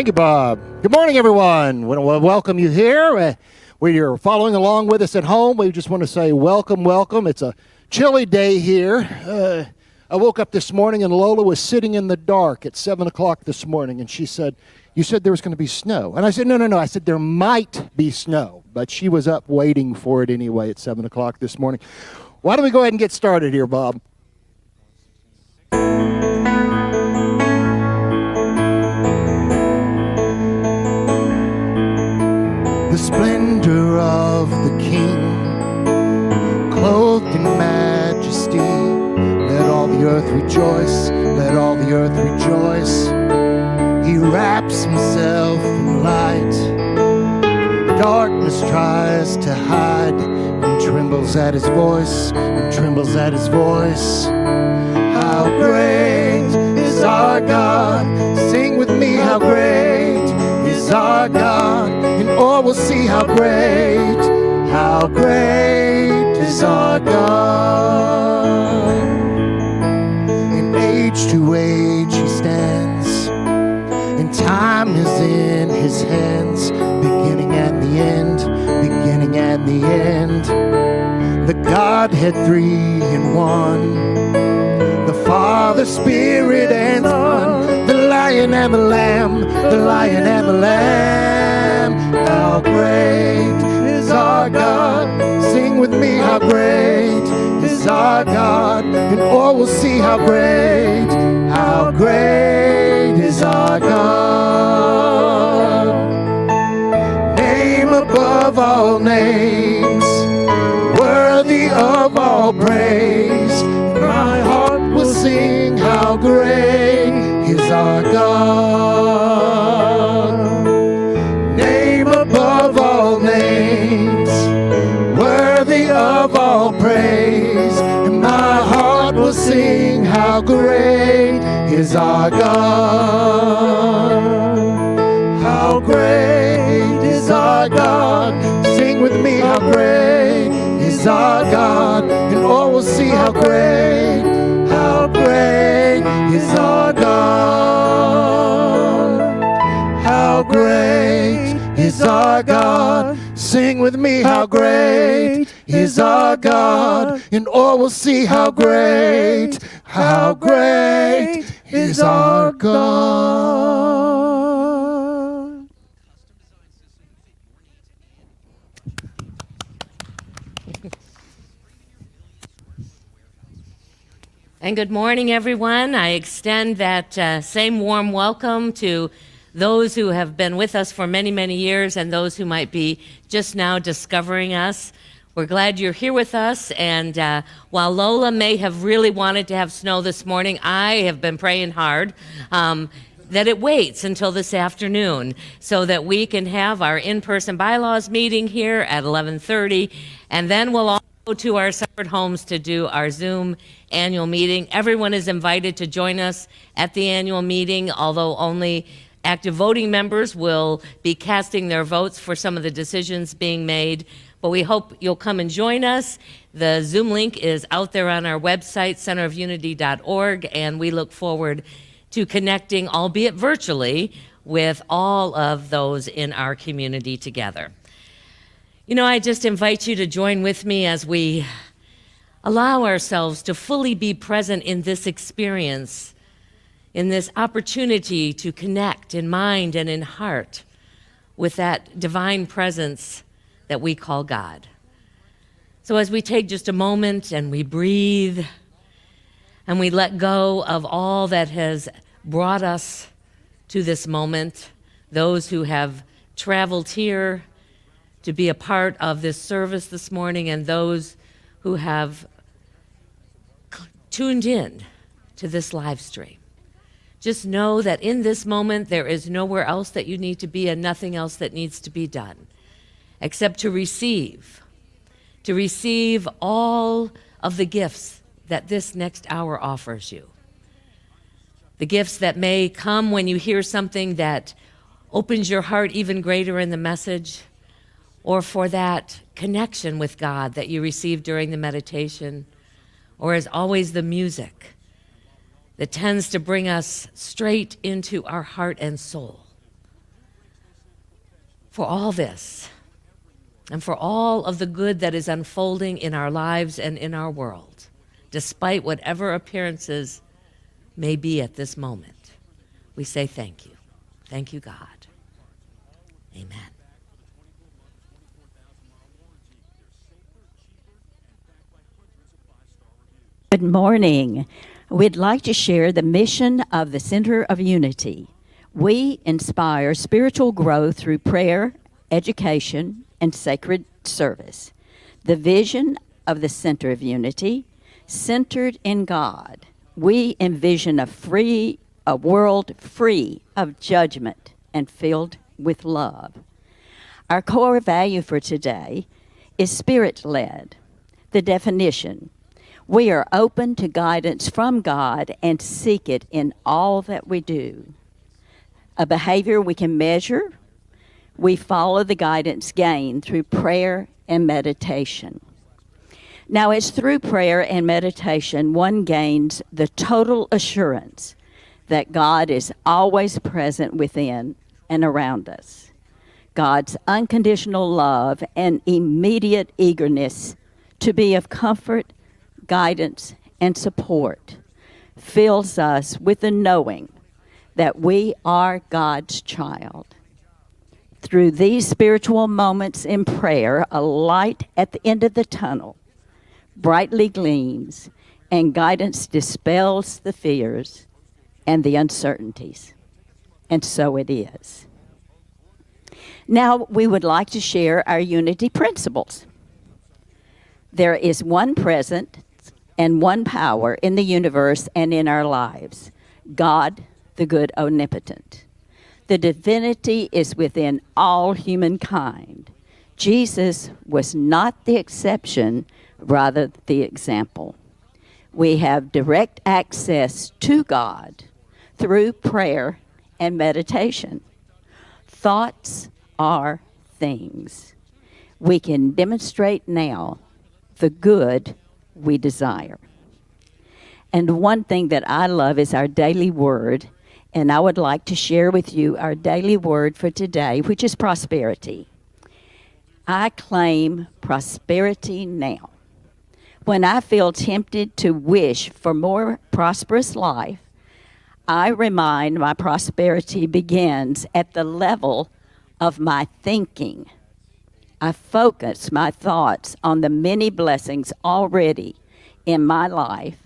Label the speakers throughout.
Speaker 1: Thank you, Bob. Good morning, everyone. We want to welcome you here. Where you're following along with us at home, we just want to say welcome, welcome. It's a chilly day here. I woke up this morning and Lola was sitting in the dark at 7 o'clock this morning, and she said, "You said there was going to be snow." And I said, no. I said, there might be snow. But she was up waiting for it anyway at 7 o'clock this morning. Why don't we go ahead and get started here, Bob? The splendor of the King, clothed in majesty, let all the earth rejoice, let all the earth rejoice. He wraps himself in light, darkness tries to hide, and trembles at his voice, and trembles at his voice. How great is our God, sing with me, how great is our God, and all will see how great is our God. In age to age he stands, and time is in his hands, beginning and the end, beginning and the end. The Godhead three in one, the Father, Spirit, and Son, the Lion and the Lamb, the Lion and the Lamb. How great is our God, sing with me, how great is our God, and all will see how great is our God. Name above all names, worthy of all praise, my heart will sing how great is our God. Name above all names, worthy of all praise, and my heart will sing how great is our God. How great is our God, sing with me, how great is our God, and all will see how great is our God. How great is our God, sing with me, how great is our God, and all will see how great is our God.
Speaker 2: And good morning, everyone. I extend that same warm welcome to those who have been with us for many, many years and those who might be just now discovering us. We're glad you're here with us, and while Lola may have really wanted to have snow this morning, I have been praying hard that it waits until this afternoon so that we can have our in-person bylaws meeting here at 11:30, and then we'll all go to our separate homes to do our Zoom annual meeting. Everyone is invited to join us at the annual meeting, although only active voting members will be casting their votes for some of the decisions being made. But we hope you'll come and join us. The Zoom link is out there on our website, centerofunity.org, and we look forward to connecting, albeit virtually, with all of those in our community together. You know, I just invite you to join with me as we allow ourselves to fully be present in this experience, in this opportunity to connect in mind and in heart with that divine presence that we call God. So as we take just a moment and we breathe and we let go of all that has brought us to this moment, those who have traveled here to be a part of this service this morning and those who have tuned in to this live stream. Just know that in this moment there is nowhere else that you need to be and nothing else that needs to be done except to receive all of the gifts that this next hour offers you. The gifts that may come when you hear something that opens your heart even greater in the message, or for that connection with God that you receive during the meditation, or as always, the music that tends to bring us straight into our heart and soul. for all this and for all of the good that is unfolding in our lives and in our world, despite whatever appearances may be at this moment. We say thank you. Thank you, God. Amen.
Speaker 3: Good morning. We'd like to share the mission of the Center of Unity. We inspire spiritual growth through prayer, education, and sacred service. The vision of the Center of Unity, centered in God. We envision a world free of judgment and filled with love. Our core value for today is spirit-led. The definition: we are open to guidance from God and seek it in all that we do. A behavior we can measure, we follow the guidance gained through prayer and meditation. Now, it's through prayer and meditation one gains the total assurance that God is always present within and around us. God's unconditional love and immediate eagerness to be of comfort, guidance, and support fills us with the knowing that we are God's child. Through these spiritual moments in prayer, a light at the end of the tunnel brightly gleams, and guidance dispels the fears and the uncertainties. And so it is. Now, we would like to share our unity principles. There is one presence and one power in the universe and in our lives: God, the good omnipotent. The divinity is within all humankind. Jesus was not the exception, rather the example. We have direct access to God through prayer and meditation. Thoughts are things. We can demonstrate now the good we desire. And one thing that I love is our daily word, and I would like to share with you our daily word for today, which is prosperity. I claim prosperity now. When I feel tempted to wish for more prosperous life, I remind my prosperity begins at the level of my thinking. I focus my thoughts on the many blessings already in my life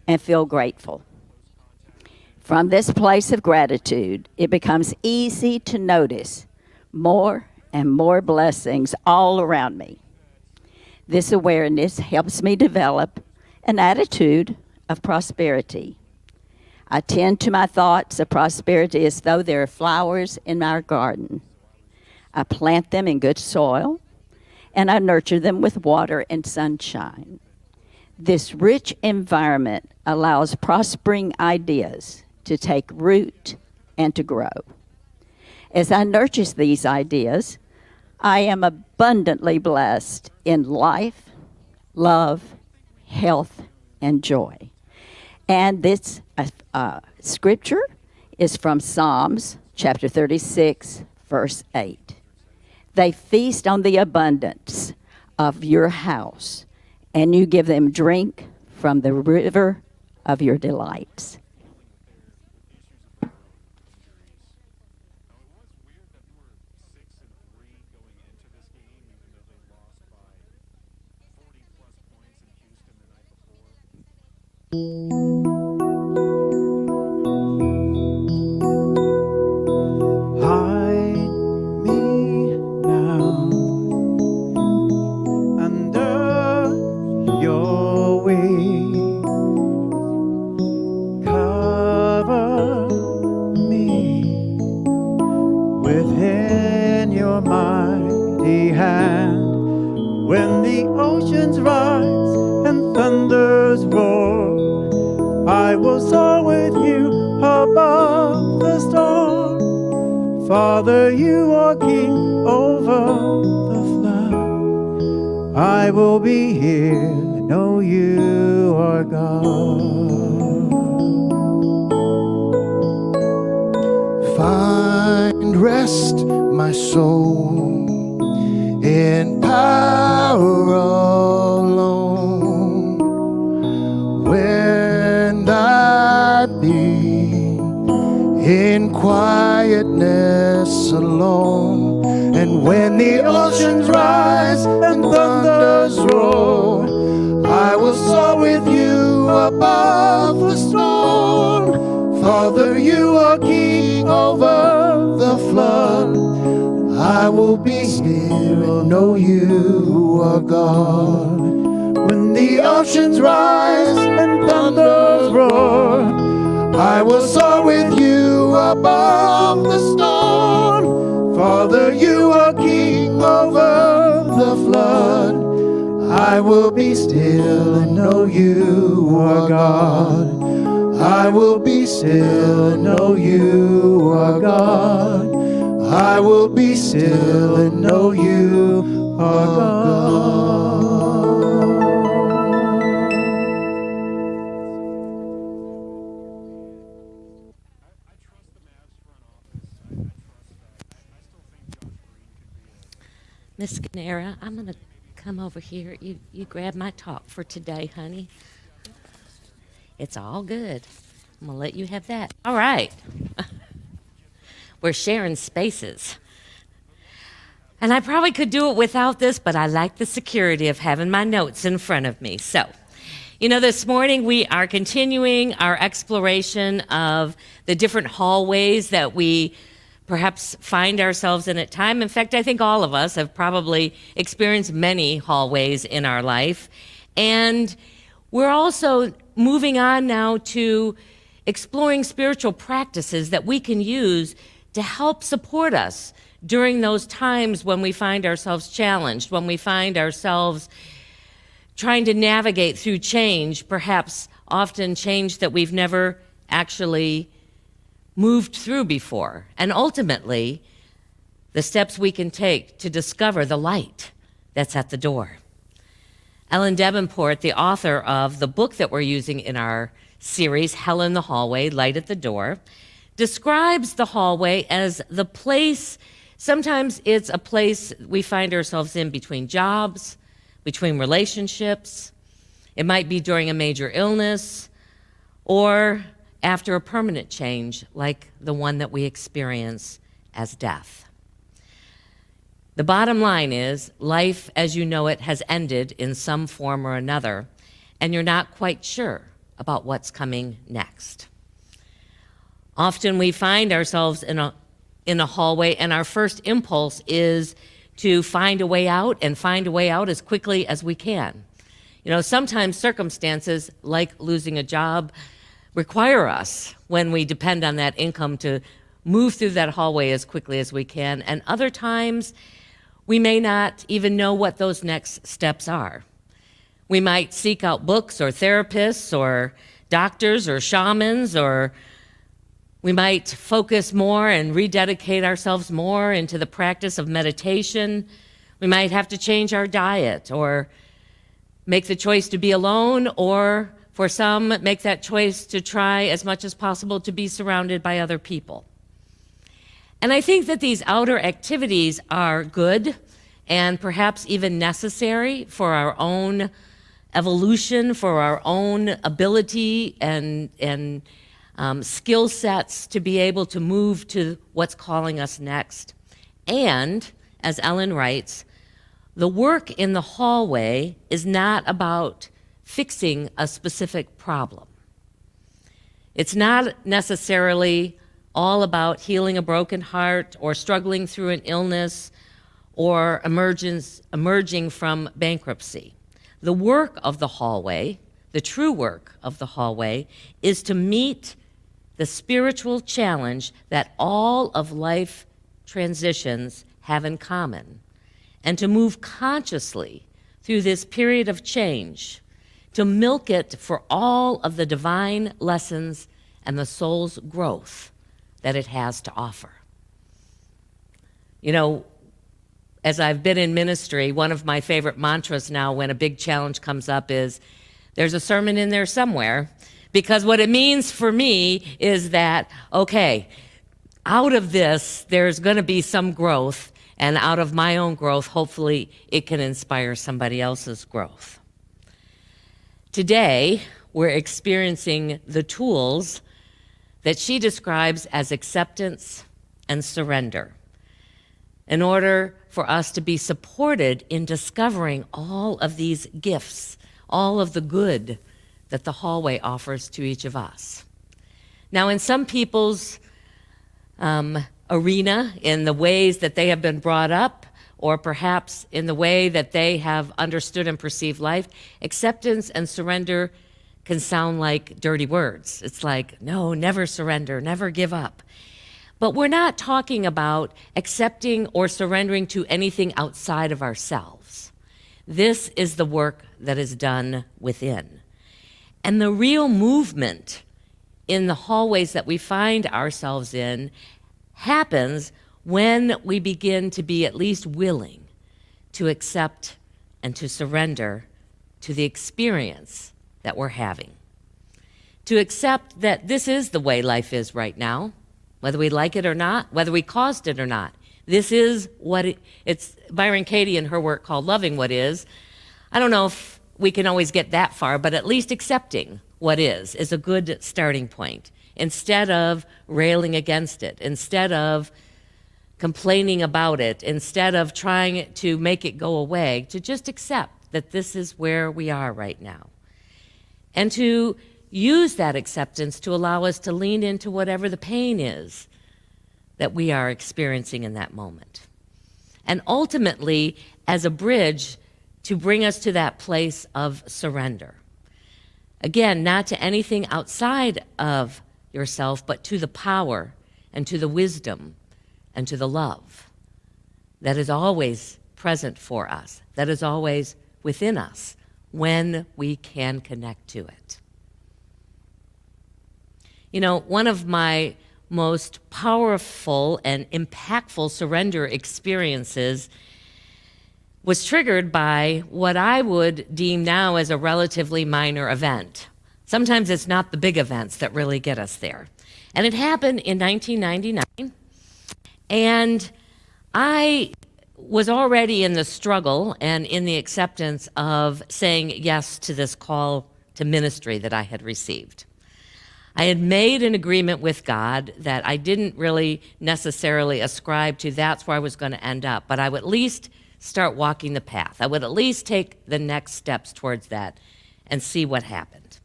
Speaker 3: and feel grateful. From this place of gratitude, it becomes easy to notice more and more blessings all around me. This awareness helps me develop an attitude of prosperity. I tend to my thoughts of prosperity as though there are flowers in our garden. I plant them in good soil, and I nurture them with water and sunshine. This rich environment allows prospering ideas to take root and to grow. As I nurture these ideas, I am abundantly blessed in life, love, health, and joy. And this scripture is from Psalms chapter 36, verse 8. They feast on the abundance of your house, and you give them drink from the river of your delights.
Speaker 4: Hide me now under your wing. Cover me within your mighty hand. When the oceans rise and thunders roar, I will soar with you above the storm. Father, you are king over the flood. I will be here, know you are God.
Speaker 1: Find rest, my soul in power alone. When I be in quietness alone, and when the oceans rise and thunders roar, I will soar with you above the storm. Father, you are king over the flood. I will be still and know you are God. When the oceans rise and thunders roar, I will soar with you above the storm. Father, you are king over the flood. I will be still and know you are God. I will be still and know you are God. I will be still and know you are God.
Speaker 2: Miss Ganera, I'm going to come over here. You grab my talk for today, honey. It's all good. I'm going to let you have that. All right. We're sharing spaces. And I probably could do it without this, but I like the security of having my notes in front of me. So, this morning we are continuing our exploration of the different hallways that we perhaps find ourselves in at time. In fact, I think all of us have probably experienced many hallways in our life. And we're also moving on now to exploring spiritual practices that we can use to help support us during those times when we find ourselves challenged, when we find ourselves trying to navigate through change, perhaps often change that we've never actually moved through before, and ultimately the steps we can take to discover the light that's at the door. Ellen Davenport, the author of the book that we're using in our series, Hell in the Hallway, Light at the Door, describes the hallway as the place, sometimes it's a place we find ourselves in between jobs, between relationships. It might be during a major illness or after a permanent change like the one that we experience as death. The bottom line is life as you know it has ended in some form or another, and you're not quite sure about what's coming next. Often we find ourselves in a hallway, and our first impulse is to find a way out and find a way out as quickly as we can. Sometimes circumstances like losing a job require us, when we depend on that income, to move through that hallway as quickly as we can. And other times, we may not even know what those next steps are. We might seek out books or therapists or doctors or shamans, or we might focus more and rededicate ourselves more into the practice of meditation. We might have to change our diet or make the choice to be alone, or for some, make that choice to try as much as possible to be surrounded by other people. And I think that these outer activities are good and perhaps even necessary for our own evolution, for our own ability and skill sets to be able to move to what's calling us next. And, as Ellen writes, the work in the hallway is not about fixing a specific problem. It's not necessarily all about healing a broken heart or struggling through an illness or emerging from bankruptcy. The work of the hallway, the true work of the hallway, is to meet the spiritual challenge that all of life transitions have in common, and to move consciously through this period of change, to milk it for all of the divine lessons and the soul's growth that it has to offer. As I've been in ministry, one of my favorite mantras now when a big challenge comes up is, there's a sermon in there somewhere, because what it means for me is that, okay, out of this, there's going to be some growth, and out of my own growth, hopefully, it can inspire somebody else's growth. Today, we're experiencing the tools that she describes as acceptance and surrender in order for us to be supported in discovering all of these gifts, all of the good that the hallway offers to each of us. Now, in some people's arena, in the ways that they have been brought up, or perhaps in the way that they have understood and perceived life, acceptance and surrender can sound like dirty words. It's like, no, never surrender, never give up. But we're not talking about accepting or surrendering to anything outside of ourselves. This is the work that is done within. And the real movement in the hallways that we find ourselves in happens when we begin to be at least willing to accept and to surrender to the experience that we're having. To accept that this is the way life is right now, whether we like it or not, whether we caused it or not. This is what it's Byron Katie in her work called Loving What Is. I don't know if we can always get that far, but at least accepting what is a good starting point. Instead of railing against it, instead of complaining about it, instead of trying to make it go away, to just accept that this is where we are right now. And to use that acceptance to allow us to lean into whatever the pain is that we are experiencing in that moment. And ultimately, as a bridge to bring us to that place of surrender. Again, not to anything outside of yourself, but to the power and to the wisdom and to the love that is always present for us, that is always within us when we can connect to it. You know, one of my most powerful and impactful surrender experiences was triggered by what I would deem now as a relatively minor event. Sometimes it's not the big events that really get us there. And it happened in 1999, and I was already in the struggle and in the acceptance of saying yes to this call to ministry that I had received. I had made an agreement with God that I didn't really necessarily ascribe to that's where I was going to end up, but I would at least start walking the path. I would at least take the next steps towards that and see what happened.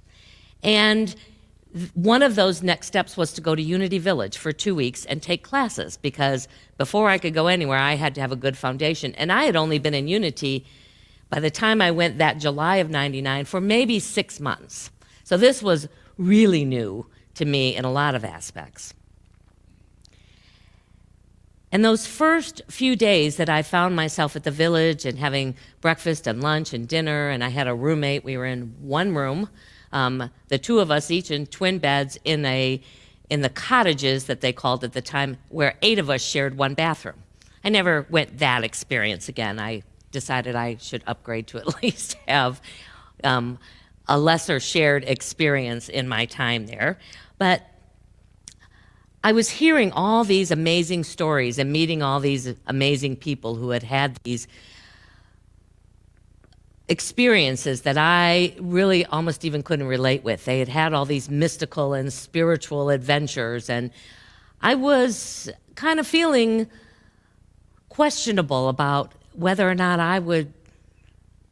Speaker 2: And one of those next steps was to go to Unity Village for 2 weeks and take classes, because before I could go anywhere, I had to have a good foundation. And I had only been in Unity by the time I went that July of '99 for maybe 6 months. So this was really new to me in a lot of aspects. And those first few days that I found myself at the village and having breakfast and lunch and dinner, and I had a roommate, we were in one room, the two of us each in twin beds in the cottages that they called at the time, where 8 of us shared one bathroom. I never went that experience again. I decided I should upgrade to at least have a lesser shared experience in my time there. But I was hearing all these amazing stories and meeting all these amazing people who had these experiences that I really almost even couldn't relate with. They had all these mystical and spiritual adventures, and I was kind of feeling questionable about whether or not I would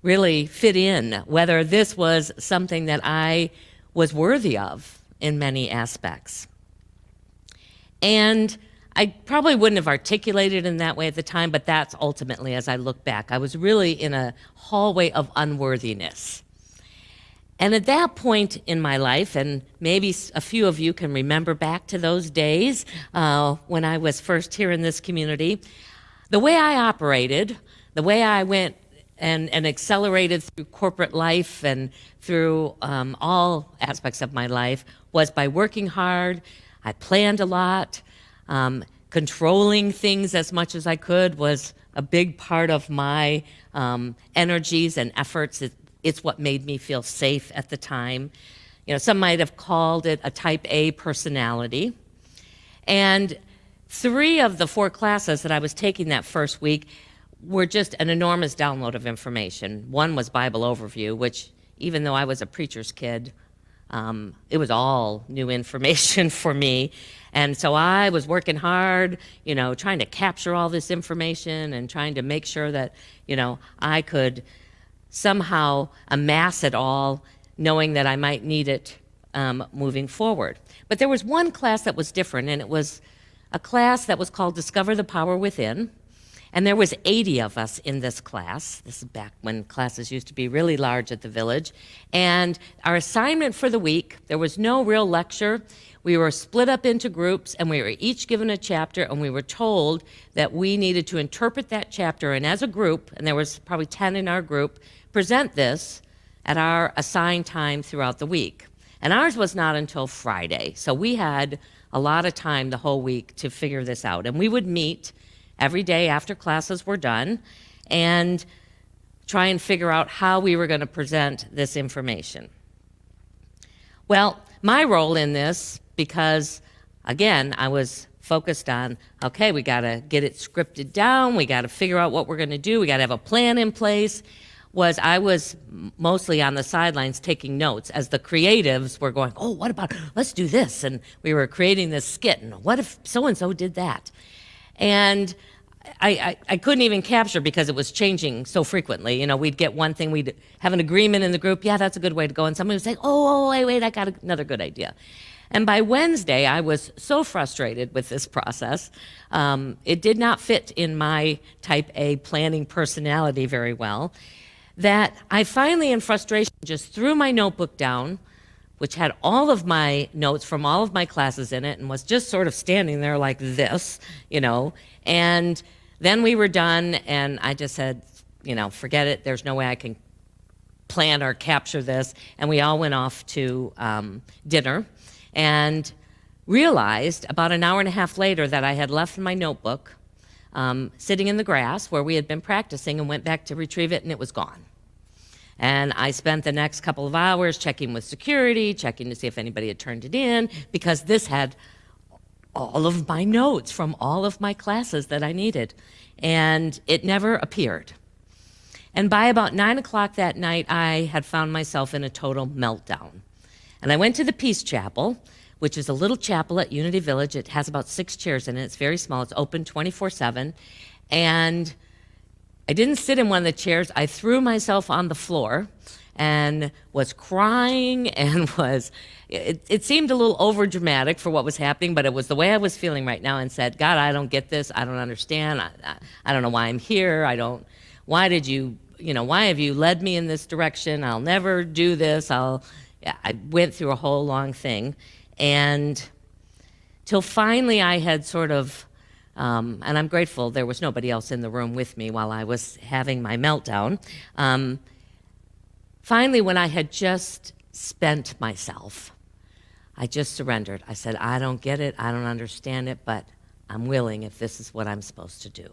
Speaker 2: really fit in, whether this was something that I was worthy of in many aspects. And I probably wouldn't have articulated in that way at the time, but that's ultimately, as I look back, I was really in a hallway of unworthiness. And at that point in my life, and maybe a few of you can remember back to those days when I was first here in this community, the way I operated, the way I went and accelerated through corporate life and through all aspects of my life was by working hard. I planned a lot. Controlling things as much as I could was a big part of my energies and efforts. It's what made me feel safe at the time. You know, some might have called it a type A personality. And 3 of the 4 classes that I was taking that first week were just an enormous download of information. One was Bible Overview, which, even though I was a preacher's kid, it was all new information for me. And so I was working hard, trying to capture all this information and trying to make sure that, I could somehow amass it all, knowing that I might need it moving forward. But there was one class that was different, and it was a class that was called Discover the Power Within. And there was 80 of us in this class. This is back when classes used to be really large at the village. And our assignment for the week, there was no real lecture. We were split up into groups, and we were each given a chapter, and we were told that we needed to interpret that chapter, and as a group, and there was probably 10 in our group, present this at our assigned time throughout the week. And ours was not until Friday, so we had a lot of time the whole week to figure this out. And we would meet every day after classes were done and try and figure out how we were going to present this information. Well, my role in this, because again, I was focused on, okay, we got to get it scripted down, we got to figure out what we're going to do, we got to have a plan in place, I was mostly on the sidelines taking notes as the creatives were going, oh, what about, let's do this, and we were creating this skit, and what if so-and-so did that? And I couldn't even capture because it was changing so frequently. We'd get one thing, we'd have an agreement in the group, yeah, that's a good way to go, and somebody would say, oh, wait, I got another good idea. And by Wednesday, I was so frustrated with this process. It did not fit in my type A planning personality very well, that I finally, in frustration, just threw my notebook down, which had all of my notes from all of my classes in it, and was just sort of standing there like this, and then we were done, and I just said, forget it, there's no way I can plan or capture this, and we all went off to dinner, and realized about an hour and a half later that I had left my notebook sitting in the grass where we had been practicing, and went back to retrieve it, and it was gone. And I spent the next couple of hours checking with security, checking to see if anybody had turned it in, because this had all of my notes from all of my classes that I needed, and it never appeared. And by about 9 o'clock that night, I had found myself in a total meltdown. And I went to the Peace Chapel, which is a little chapel at Unity Village. It has about 6 chairs in it. It's very small. It's open 24/7. And I didn't sit in one of the chairs. I threw myself on the floor and was crying and it seemed a little over dramatic for what was happening, but it was the way I was feeling right now, and said, God, I don't get this. I don't understand. I don't know why I'm here. Why have you led me in this direction? I'll never do this. I went through a whole long thing, and till finally I had sort of, and I'm grateful there was nobody else in the room with me while I was having my meltdown. Finally, when I had just spent myself, I just surrendered. I said, I don't get it, I don't understand it, but I'm willing if this is what I'm supposed to do.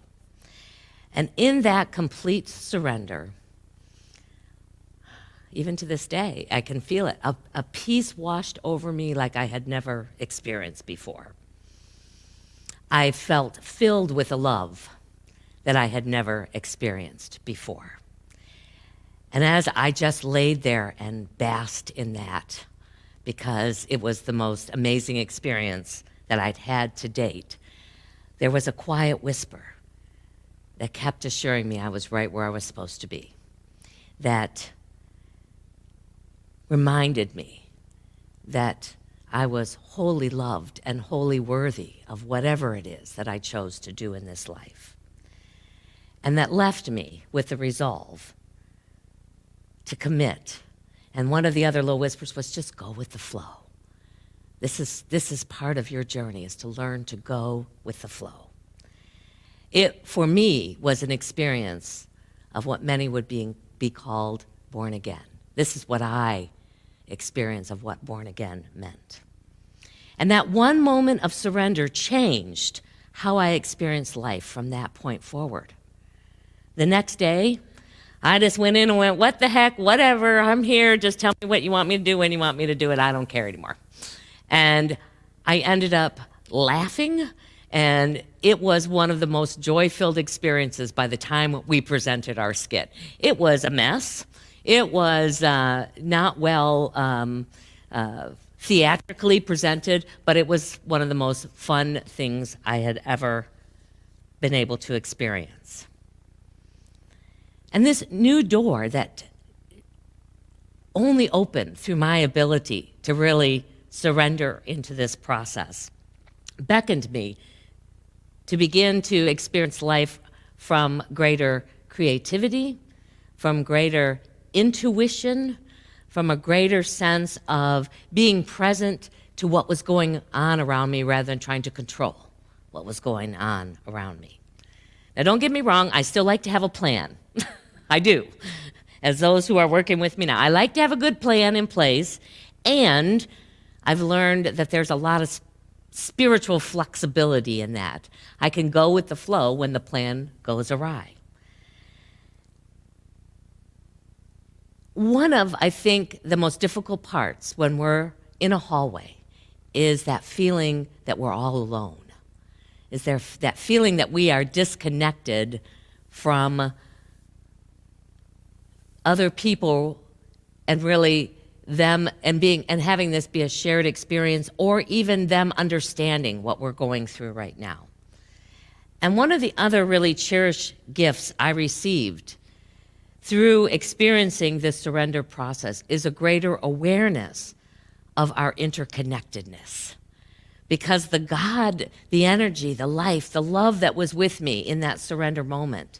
Speaker 2: And in that complete surrender, even to this day, I can feel it. A peace washed over me like I had never experienced before. I felt filled with a love that I had never experienced before. And as I just laid there and basked in that, because it was the most amazing experience that I'd had to date, there was a quiet whisper that kept assuring me I was right where I was supposed to be, that reminded me that I was wholly loved and wholly worthy of whatever it is that I chose to do in this life. And that left me with the resolve to commit. And one of the other little whispers was, just go with the flow. This is part of your journey, is to learn to go with the flow. It, for me, was an experience of what many would be called born again. This is what I experienced of what born again meant. And that one moment of surrender changed how I experienced life from that point forward. The next day, I just went in and went, what the heck, whatever, I'm here, just tell me what you want me to do when you want me to do it, I don't care anymore. And I ended up laughing And it was one of the most joy-filled experiences by the time we presented our skit. It was a mess. It was not well theatrically presented, but it was one of the most fun things I had ever been able to experience. And this new door that only opened through my ability to really surrender into this process beckoned me to begin to experience life from greater creativity, from greater intuition, from a greater sense of being present to what was going on around me rather than trying to control what was going on around me. Now, don't get me wrong, I still like to have a plan. I do. As those who are working with me now, I like to have a good plan in place, and I've learned that there's a lot of spiritual flexibility in that. I can go with the flow when the plan goes awry. One of, I think, the most difficult parts when we're in a hallway is that feeling that we're all alone. Is there that feeling that we are disconnected from other people and really them and having this be a shared experience, or even them understanding what we're going through right now. And one of the other really cherished gifts I received through experiencing this surrender process is a greater awareness of our interconnectedness. Because the God, the energy, the life, the love that was with me in that surrender moment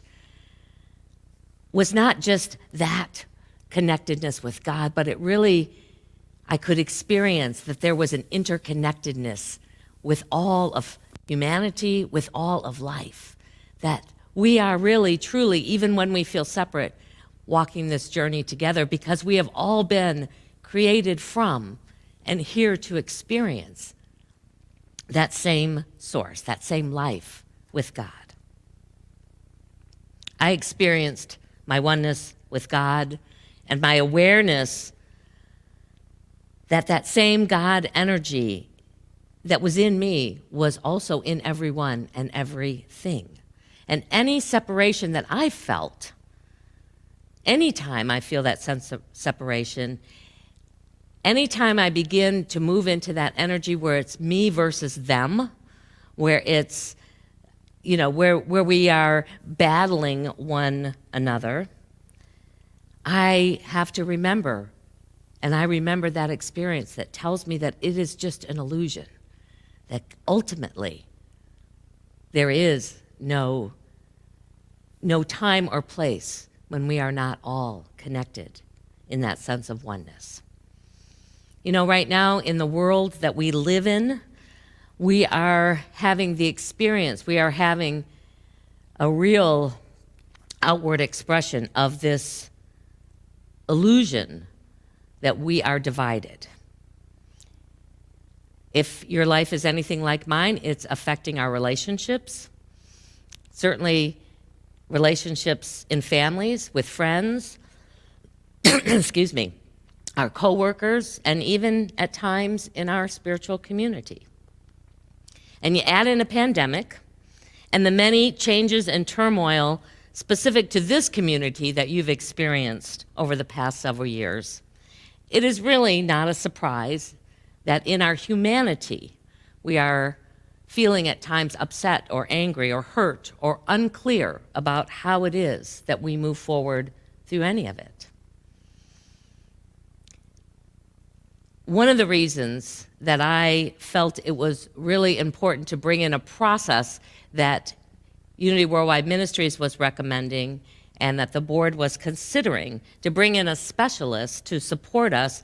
Speaker 2: was not just that connectedness with God, but it really, I could experience that there was an interconnectedness with all of humanity, with all of life, that we are really, truly, even when we feel separate, walking this journey together because we have all been created from and here to experience that same source, that same life with God. I experienced my oneness with God and my awareness that that same God energy that was in me was also in everyone and everything. And any separation that I felt, anytime I feel that sense of separation, anytime I begin to move into that energy where it's me versus them, where it's, where we are battling one another, I have to remember, and I remember that experience that tells me that it is just an illusion, that ultimately there is no time or place when we are not all connected in that sense of oneness. Right now in the world that we live in, we are having the experience, we are having a real outward expression of this illusion that we are divided. If your life is anything like mine, it's affecting our relationships. Certainly relationships in families, with friends, excuse me, our coworkers, and even at times in our spiritual community. And you add in a pandemic and the many changes and turmoil specific to this community that you've experienced over the past several years, it is really not a surprise that in our humanity, we are feeling at times upset or angry or hurt or unclear about how it is that we move forward through any of it. One of the reasons that I felt it was really important to bring in a process that Unity Worldwide Ministries was recommending and that the board was considering to bring in a specialist to support us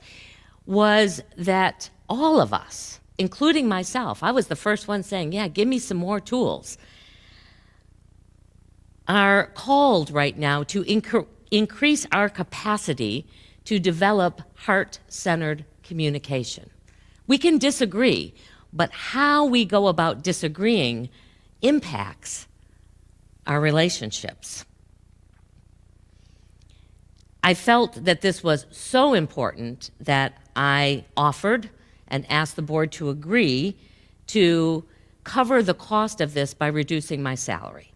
Speaker 2: was that all of us, including myself, I was the first one saying, yeah, give me some more tools, are called right now to increase our capacity to develop heart-centered communication. We can disagree, but how we go about disagreeing impacts our relationships. I felt that this was so important that I offered and asked the board to agree to cover the cost of this by reducing my salary.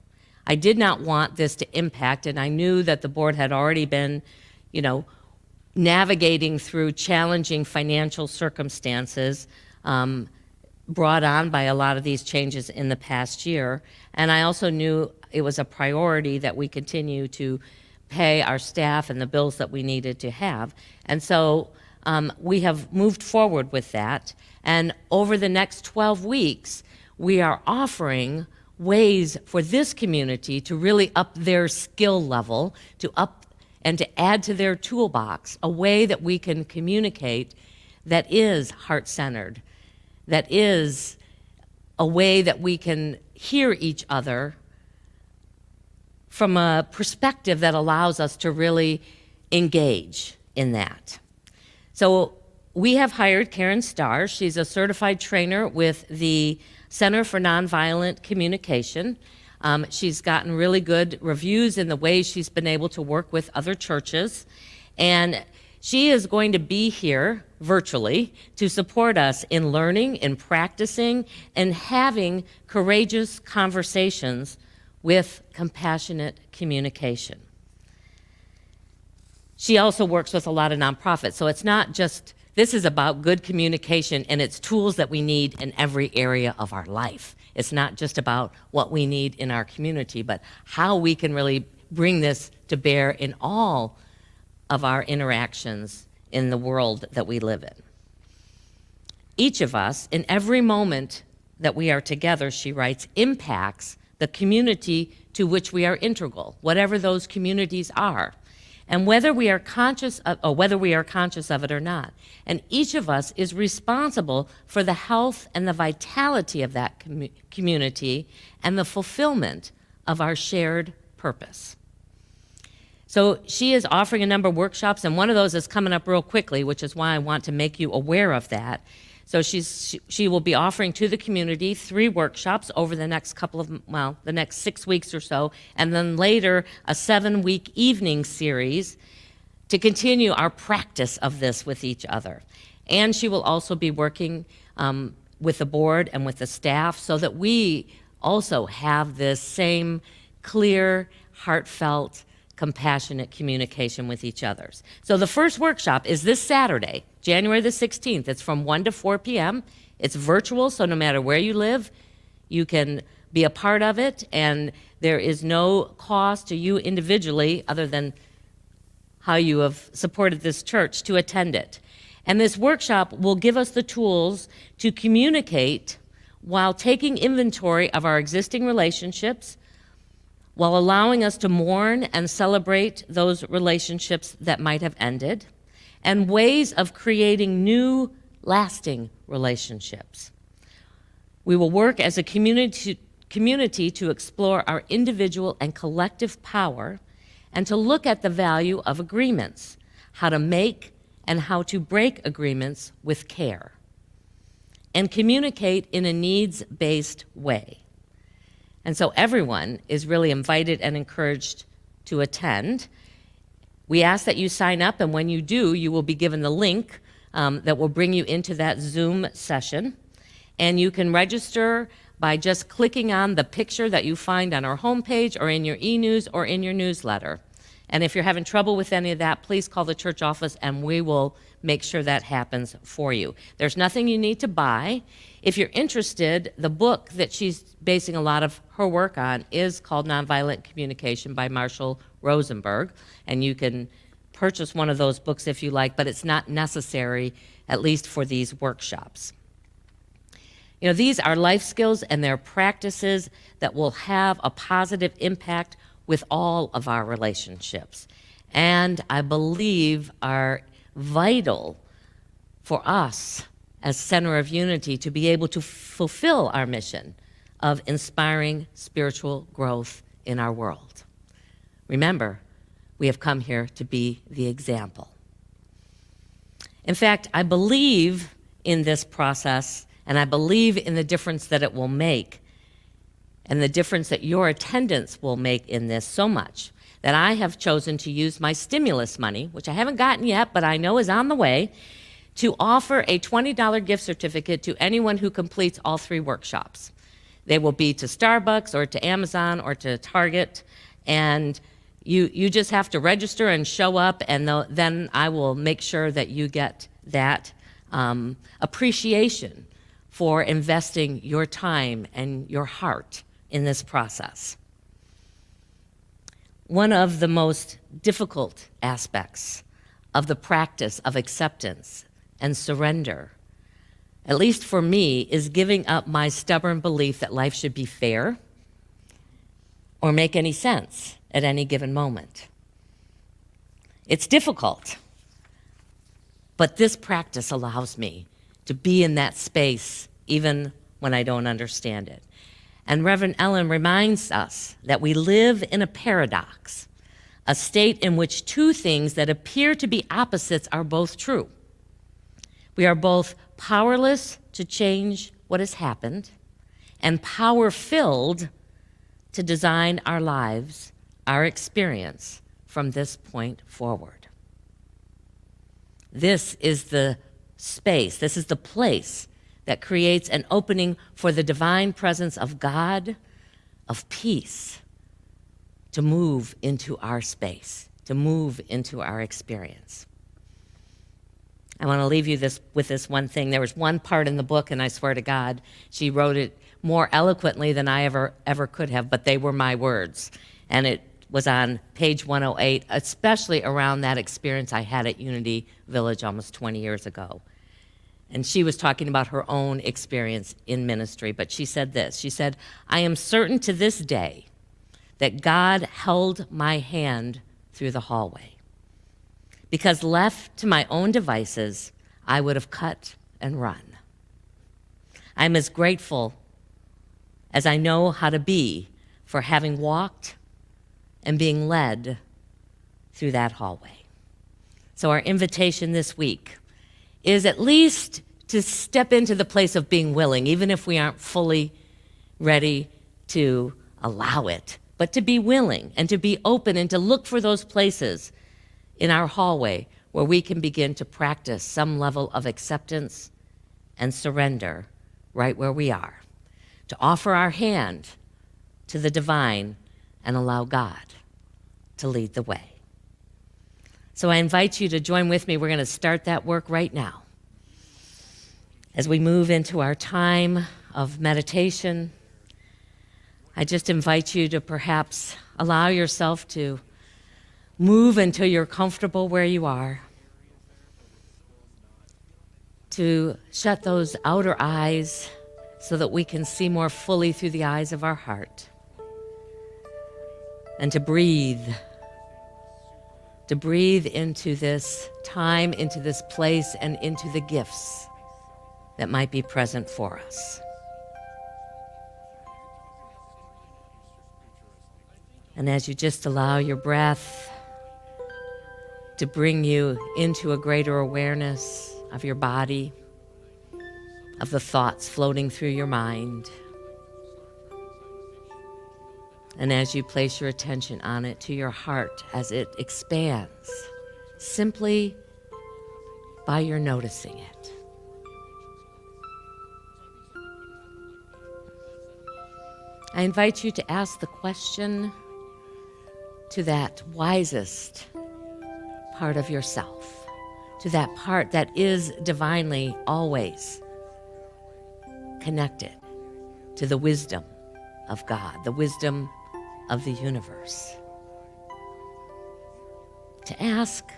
Speaker 2: I did not want this to impact, and I knew that the board had already been, navigating through challenging financial circumstances brought on by a lot of these changes in the past year. And I also knew it was a priority that we continue to pay our staff and the bills that we needed to have. And so we have moved forward with that. And over the next 12 weeks, we are offering ways for this community to really up their skill level, to add to their toolbox a way that we can communicate that is heart-centered, that is a way that we can hear each other from a perspective that allows us to really engage in that. So we have hired Karen Starr. She's a certified trainer with the Center for Nonviolent Communication. She's gotten really good reviews in the way she's been able to work with other churches. And she is going to be here virtually to support us in learning, in practicing, and having courageous conversations with compassionate communication. She also works with a lot of nonprofits, so it's not just, this is about good communication and it's tools that we need in every area of our life. It's not just about what we need in our community, but how we can really bring this to bear in all of our interactions in the world that we live in. Each of us, in every moment that we are together, she writes, impacts the community to which we are integral, whatever those communities are, and whether we are conscious of it or not. And each of us is responsible for the health and the vitality of that community and the fulfillment of our shared purpose. So she is offering a number of workshops, and one of those is coming up real quickly, which is why I want to make you aware of that. So she will be offering to the community 3 workshops over the next the next 6 weeks or so, and then later a 7-week evening series to continue our practice of this with each other. And she will also be working with the board and with the staff so that we also have this same clear, heartfelt, compassionate communication with each other. So the first workshop is this Saturday, January the 16th. It's from 1 to 4 p.m. It's virtual, so no matter where you live, you can be a part of it, and there is no cost to you individually other than how you have supported this church to attend it. And this workshop will give us the tools to communicate while taking inventory of our existing relationships, while allowing us to mourn and celebrate those relationships that might have ended, and ways of creating new, lasting relationships. We will work as a community to explore our individual and collective power and to look at the value of agreements, how to make and how to break agreements with care, and communicate in a needs-based way. And so everyone is really invited and encouraged to attend. We ask that you sign up, and when you do, you will be given the link that will bring you into that Zoom session. And you can register by just clicking on the picture that you find on our homepage or in your e-news or in your newsletter. And if you're having trouble with any of that, please call the church office and we will make sure that happens for you. There's nothing you need to buy. If you're interested, the book that she's basing a lot of her work on is called Nonviolent Communication by Marshall Rosenberg, and you can purchase one of those books if you like, but it's not necessary, at least for these workshops. You know, these are life skills and they're practices that will have a positive impact with all of our relationships, and I believe are vital for us as Center of Unity to be able to fulfill our mission of inspiring spiritual growth in our world. Remember, we have come here to be the example. In fact, I believe in this process, and I believe in the difference that it will make, and the difference that your attendance will make in this so much, that I have chosen to use my stimulus money, which I haven't gotten yet, but I know is on the way, to offer a $20 gift certificate to anyone who completes all 3 workshops. They will be to Starbucks or to Amazon or to Target, and you just have to register and show up, and then I will make sure that you get that appreciation for investing your time and your heart in this process. One of the most difficult aspects of the practice of acceptance and surrender, at least for me, is giving up my stubborn belief that life should be fair or make any sense at any given moment. It's difficult, but this practice allows me to be in that space even when I don't understand it. And Reverend Ellen reminds us that we live in a paradox, a state in which two things that appear to be opposites are both true. We are both powerless to change what has happened and power-filled to design our lives, our experience from this point forward. This is the space, this is the place that creates an opening for the divine presence of God, of peace, to move into our space, to move into our experience. I want to leave you with this one thing. There was one part in the book, and I swear to God, she wrote it more eloquently than I ever could have, but they were my words. And it was on page 108, especially around that experience I had at Unity Village almost 20 years ago. And she was talking about her own experience in ministry, but she said this. She said, "I am certain to this day that God held my hand through the hallway, because left to my own devices, I would have cut and run. I'm as grateful as I know how to be for having walked and being led through that hallway." So our invitation this week is at least to step into the place of being willing, even if we aren't fully ready to allow it, but to be willing and to be open and to look for those places in our hallway where we can begin to practice some level of acceptance and surrender right where we are, to offer our hand to the divine and allow God to lead the way. So I invite you to join with me. We're going to start that work right now. As we move into our time of meditation, I just invite you to perhaps allow yourself to move until you're comfortable where you are, to shut those outer eyes so that we can see more fully through the eyes of our heart, and to breathe into this time, into this place, and into the gifts that might be present for us. And as you just allow your breath to bring you into a greater awareness of your body, of the thoughts floating through your mind, and as you place your attention on it, to your heart as it expands, simply by your noticing it. I invite you to ask the question to that wisest part of yourself, to that part that is divinely always connected to the wisdom of God, the wisdom of the universe. To ask,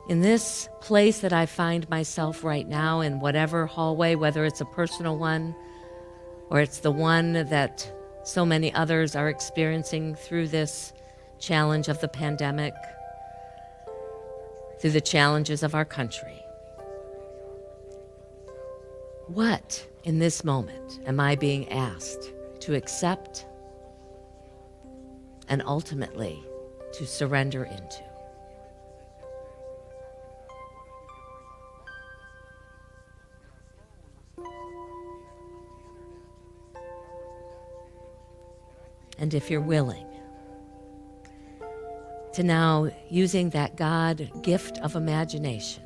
Speaker 2: in this place that I find myself right now, in whatever hallway, whether it's a personal one or it's the one that so many others are experiencing through this challenge of the pandemic, through the challenges of our country, what in this moment am I being asked to accept and ultimately to surrender into? And if you're willing to now, using that God gift of imagination,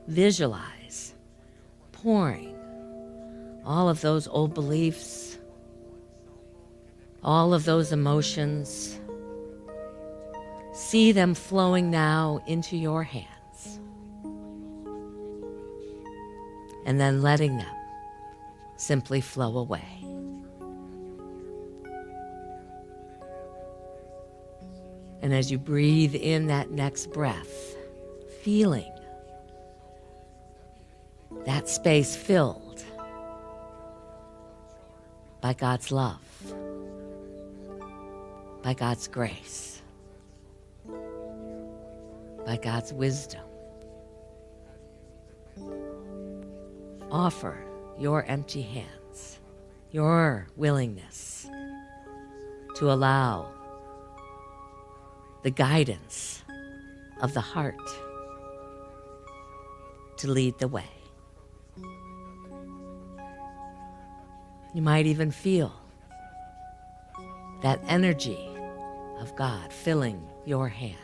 Speaker 2: visualize pouring all of those old beliefs, all of those emotions. See them flowing now into your hands. And then letting them simply flow away. And as you breathe in that next breath, feeling that space filled by God's love, by God's grace, by God's wisdom. Offer your empty hands, your willingness to allow the guidance of the heart to lead the way. You might even feel that energy of God filling your hand,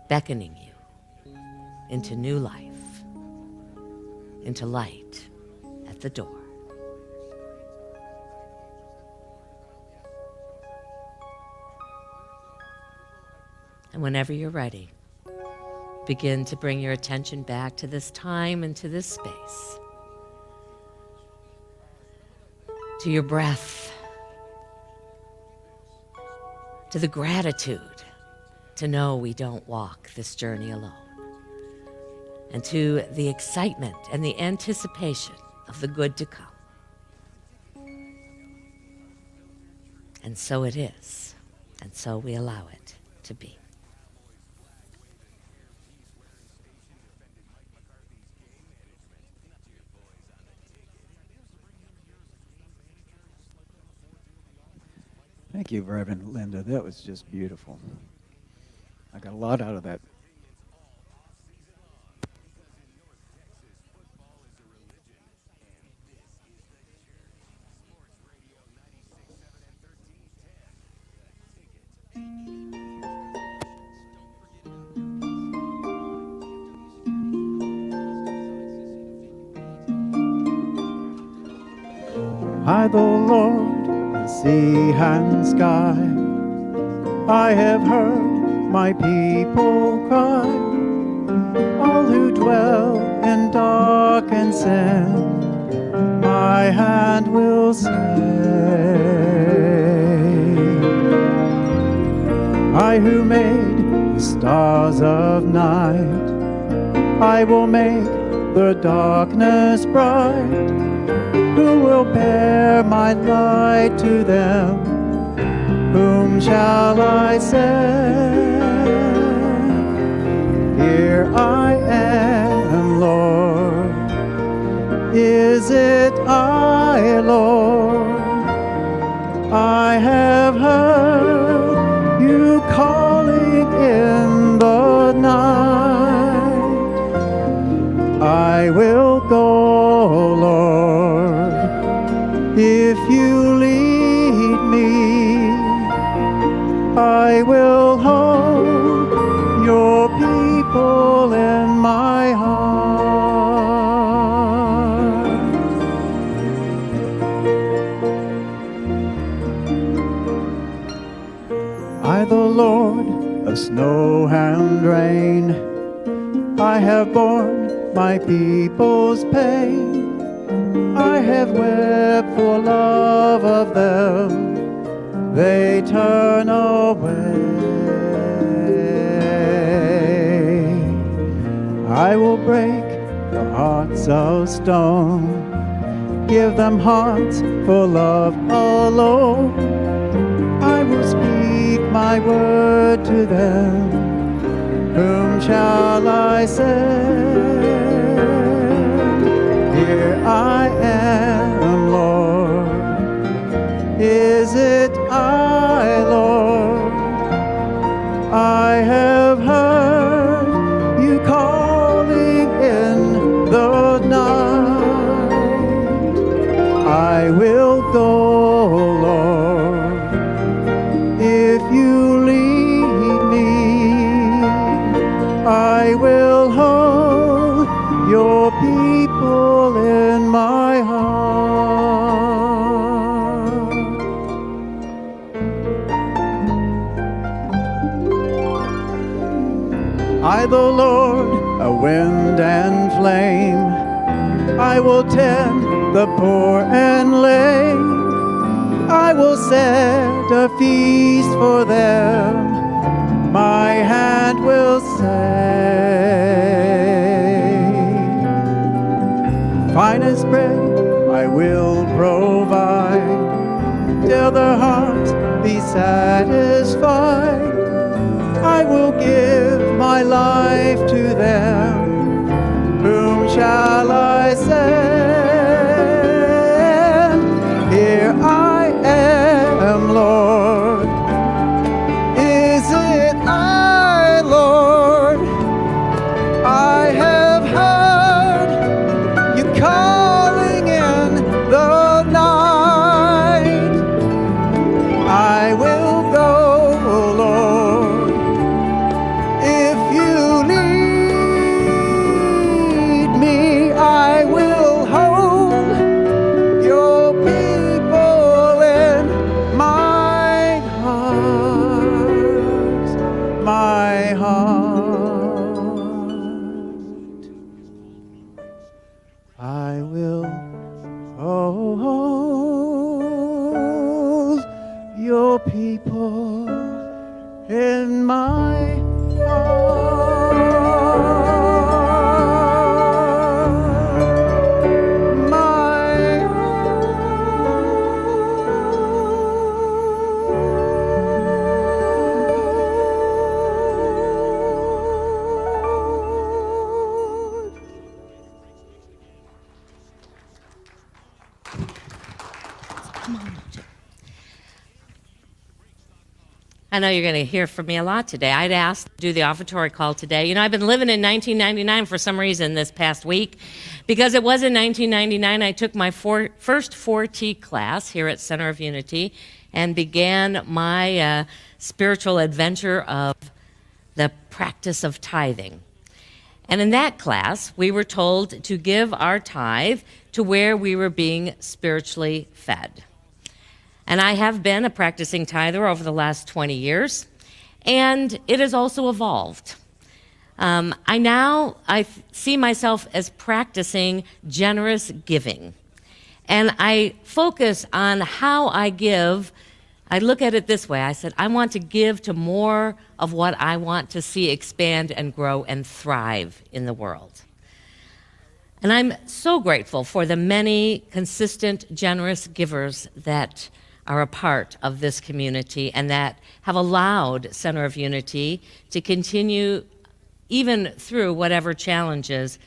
Speaker 2: beckoning you into new life, into light at the door. And whenever you're ready, begin to bring your attention back to this time and to this space, to your breath, to the gratitude to know we don't walk this journey alone, and to the excitement and the anticipation of the good to come. And so it is, and so we allow it to be.
Speaker 4: Thank you, Reverend Linda. That was just beautiful. I got a lot out of that. I, the Lord, the sea and sky, I have heard my people cry, all who dwell in dark and sin, my hand will save. I who made the stars of night, I will make the darkness bright. Who will bear my light to them? Whom shall I send? Here I am, Lord. Is it I, Lord? I have heard you calling in the night. I will go, Lord. If you lead me, I will hold your people in my heart. I, the Lord of snow and rain, I have borne my people's pain. I have wept for love of them, they turn away. I will break the hearts of stone, give them hearts full of alone. I will speak my word to them, whom shall I send? Here I am, Lord. Is it I, Lord? I have heard you calling in the night. I will go, Lord, if you lead me. I will hold your people in my heart. I, the Lord, a wind and flame. I will tend the poor and lame. I will set a feast for them. My hand will say, finest bread I will provide, till their hearts be satisfied. I will give my life to them. Whom shall I send? Here I am, Lord. Is it I, Lord? I have heard you calling in the night. I will go, Lord, if you lead me. I will hold your people in my heart, my heart. I will hold your people in my heart, my heart.
Speaker 2: I know you're going to hear from me a lot today. I'd asked to do the offertory call today. You know, I've been living in 1999 for some reason this past week. Because it was in 1999, I took my first 4T class here at Center of Unity and began my spiritual adventure of the practice of tithing. And in that class, we were told to give our tithe to where we were being spiritually fed. And I have been a practicing tither over the last 20 years, and it has also evolved. I see myself as practicing generous giving. And I focus on how I give. I look at it this way. I said, I want to give to more of what I want to see expand and grow and thrive in the world. And I'm so grateful for the many consistent, generous givers that are a part of this community and that have allowed Center of Unity to continue even through whatever challenges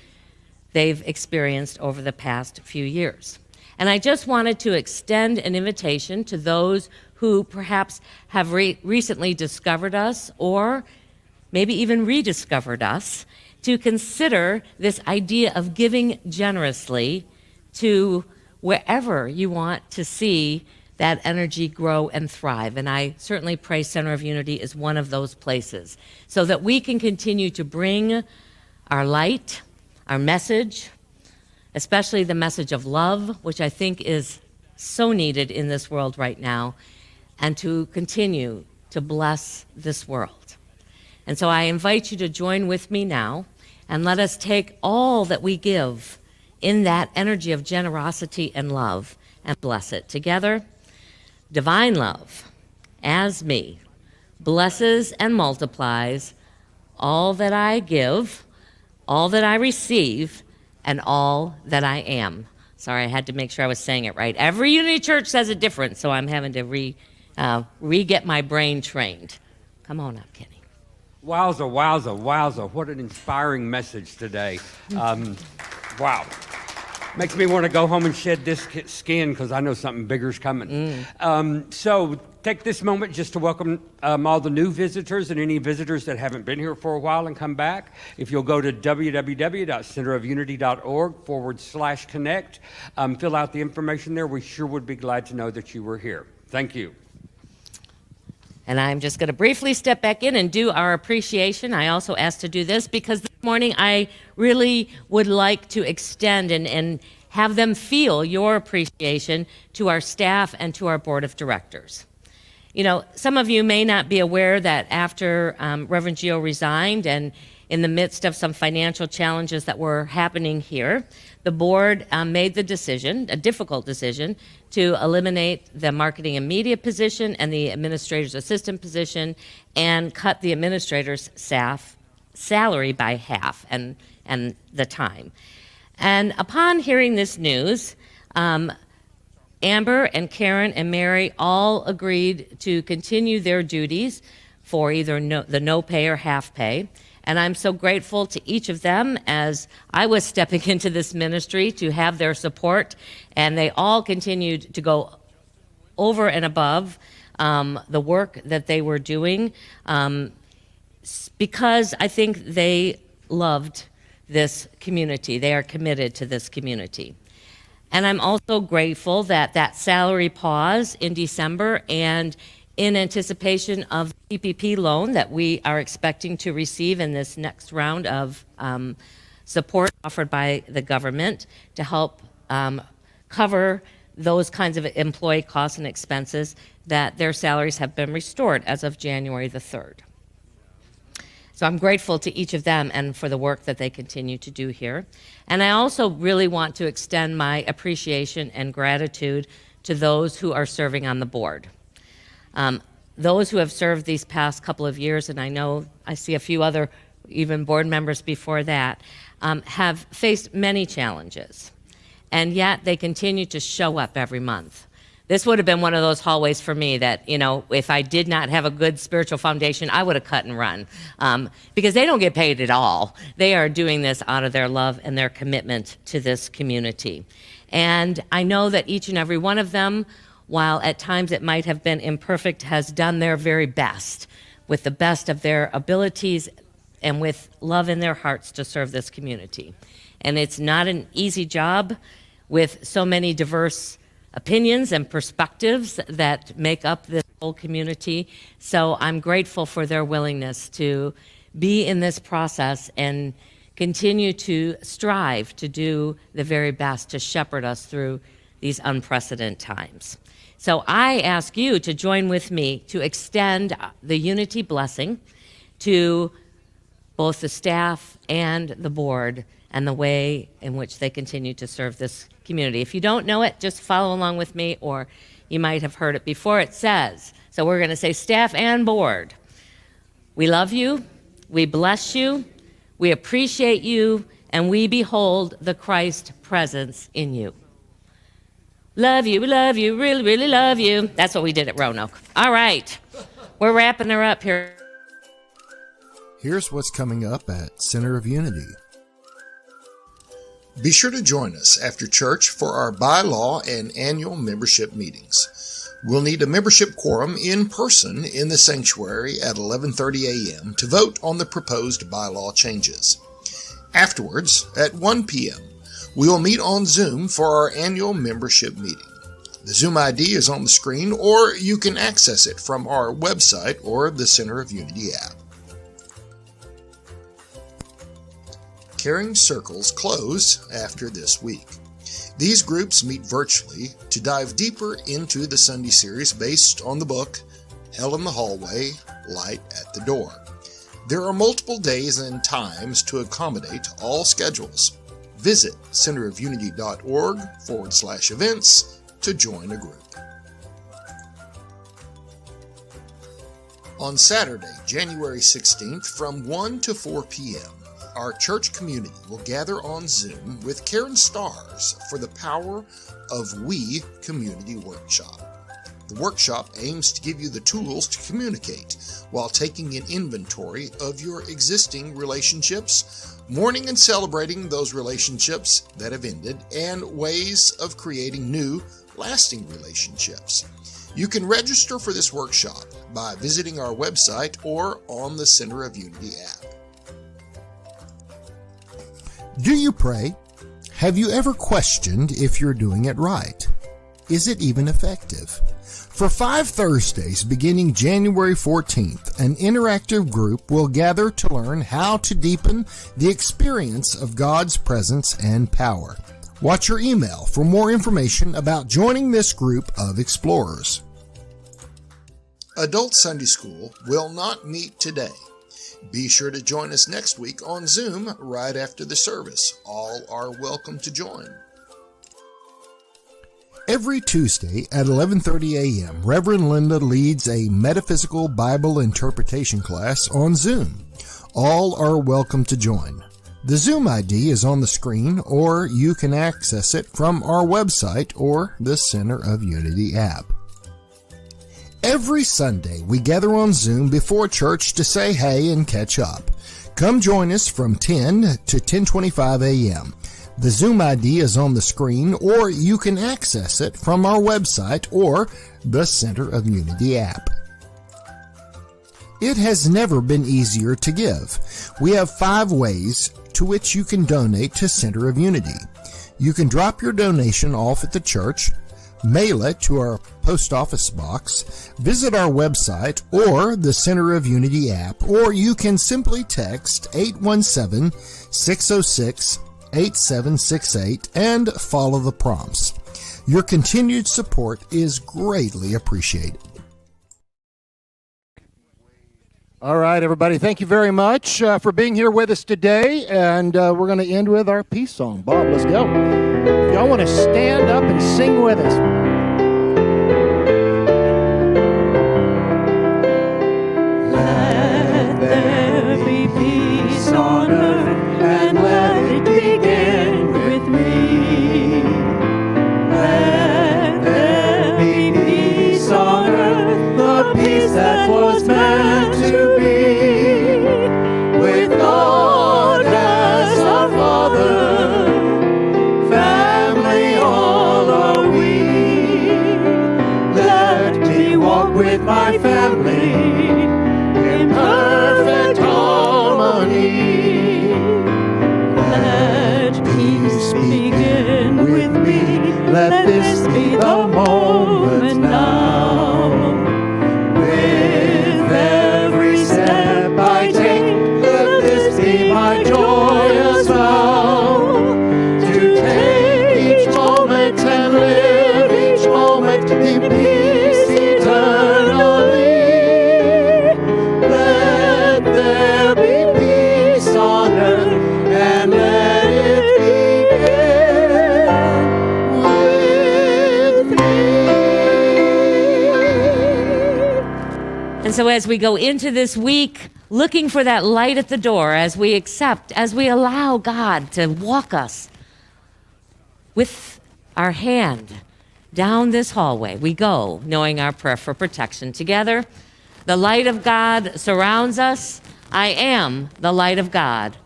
Speaker 2: they've experienced over the past few years. And I just wanted to extend an invitation to those who perhaps have recently discovered us or maybe even rediscovered us to consider this idea of giving generously to wherever you want to see that energy grow and thrive. And I certainly pray Center of Unity is one of those places so that we can continue to bring our light, our message, especially the message of love, which I think is so needed in this world right now, and to continue to bless this world. And so I invite you to join with me now, and let us take all that we give in that energy of generosity and love and bless it together. Divine love, as me, blesses and multiplies all that I give, all that I receive, and all that I am. Sorry, I had to make sure I was saying it right. Every Unity Church says it different, so I'm having to re-get my brain trained. Come on up, Kenny.
Speaker 5: Wowza, wowza, wowza. What an inspiring message today. Wow. Makes me want to go home and shed this skin because I know something bigger's coming. So take this moment just to welcome all the new visitors and any visitors that haven't been here for a while and come back. If you'll go to www.centerofunity.org/connect, fill out the information there. We sure would be glad to know that you were here. Thank you.
Speaker 2: And I'm just going to briefly step back in and do our appreciation. I also asked to do this because this morning I really would like to extend and have them feel your appreciation to our staff and to our board of directors. You know, some of you may not be aware that after Reverend Gio resigned and in the midst of some financial challenges that were happening here, the board made the decision, a difficult decision, to eliminate the marketing and media position and the administrator's assistant position and cut the administrator's staff salary by half and the time. And upon hearing this news, Amber and Karen and Mary all agreed to continue their duties for either the no pay or half pay. And I'm so grateful to each of them as I was stepping into this ministry to have their support. And they all continued to go over and above the work that they were doing because I think they loved this community. They are committed to this community. And I'm also grateful that that salary pause in December and in anticipation of the PPP loan that we are expecting to receive in this next round of support offered by the government to help cover those kinds of employee costs and expenses, that their salaries have been restored as of January the 3rd. So I'm grateful to each of them and for the work that they continue to do here. And I also really want to extend my appreciation and gratitude to those who are serving on the board. Those who have served these past couple of years, and I know I see a few other even board members before that, have faced many challenges. And yet they continue to show up every month. This would have been one of those hallways for me that, if I did not have a good spiritual foundation, I would have cut and run. Because they don't get paid at all. They are doing this out of their love and their commitment to this community. And I know that each and every one of them, while at times it might have been imperfect, has done their very best with the best of their abilities and with love in their hearts to serve this community. And it's not an easy job with so many diverse opinions and perspectives that make up this whole community. So I'm grateful for their willingness to be in this process and continue to strive to do the very best to shepherd us through these unprecedented times. So I ask you to join with me to extend the unity blessing to both the staff and the board and the way in which they continue to serve this community. If you don't know it, just follow along with me, or you might have heard it before. It says, so we're going to say staff and board. We love you, we bless you, we appreciate you, and we behold the Christ presence in you. Love you, really, really love you. That's what we did at Roanoke. All right, we're wrapping her up here.
Speaker 1: Here's what's coming up at Center of Unity.
Speaker 6: Be sure to join us after church for our bylaw and annual membership meetings. We'll need a membership quorum in person in the sanctuary at 11:30 a.m. to vote on the proposed bylaw changes. Afterwards, at 1 p.m., we will meet on Zoom for our annual membership meeting. The Zoom ID is on the screen, or you can access it from our website or the Center of Unity app. Caring Circles close after this week. These groups meet virtually to dive deeper into the Sunday series based on the book Hell in the Hallway, Light at the Door. There are multiple days and times to accommodate all schedules. Visit centerofunity.org/events to join a group. On Saturday, January 16th from 1 to 4 p.m., our church community will gather on Zoom with Karen Stars for the Power of We Community Workshop. The workshop aims to give you the tools to communicate while taking an inventory of your existing relationships, mourning and celebrating those relationships that have ended, and ways of creating new, lasting relationships. You can register for this workshop by visiting our website or on the Center of Unity app.
Speaker 1: Do you pray? Have you ever questioned if you're doing it right? Is it even effective? For 5 Thursdays beginning January 14th, an interactive group will gather to learn how to deepen the experience of God's presence and power. Watch your email for more information about joining this group of explorers.
Speaker 6: Adult Sunday School will not meet today. Be sure to join us next week on Zoom right after the service. All are welcome to join. Every Tuesday at 11:30 a.m., Reverend Linda leads a metaphysical Bible interpretation class on Zoom. All are welcome to join. The Zoom ID is on the screen, or you can access it from our website or the Center of Unity app. Every Sunday, we gather on Zoom before church to say hey and catch up. Come join us from 10 to 10:25 a.m. The Zoom ID is on the screen, or you can access it from our website or the Center of Unity app. It has never been easier to give. We have 5 ways to which you can donate to Center of Unity. You can drop your donation off at the church, mail it to our post office box, visit our website or the Center of Unity app, or you can simply text 817-606-8768 and follow the prompts. Your continued support is greatly appreciated.
Speaker 1: All right, everybody, thank you very much for being here with us today, and we're going to end with our peace song. Bob, let's go. If y'all want to stand up and sing with us.
Speaker 3: Let there be peace on earth, and let it begin with me. Let there be peace on earth, the peace that was meant to be, with God as our Father, family all are we. Let me walk with my family in perfect harmony. Let peace begin with me. Let this be the moment now. With every step I take, let this be my joyous vow. To take each moment and live each moment in peace eternally. Let there be peace on earth, and let it begin with me.
Speaker 2: And so as we go into this week, looking for that light at the door, as we accept, as we allow God to walk us with our hand down this hallway, we go knowing our prayer for protection together. The light of God surrounds us. I am the light of God.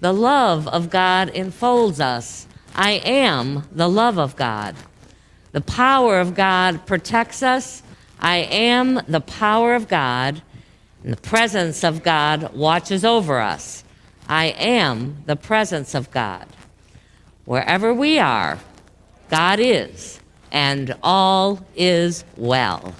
Speaker 2: The love of God enfolds us. I am the love of God. The power of God protects us. I am the power of God, and the presence of God watches over us. I am the presence of God. Wherever we are, God is, and all is well.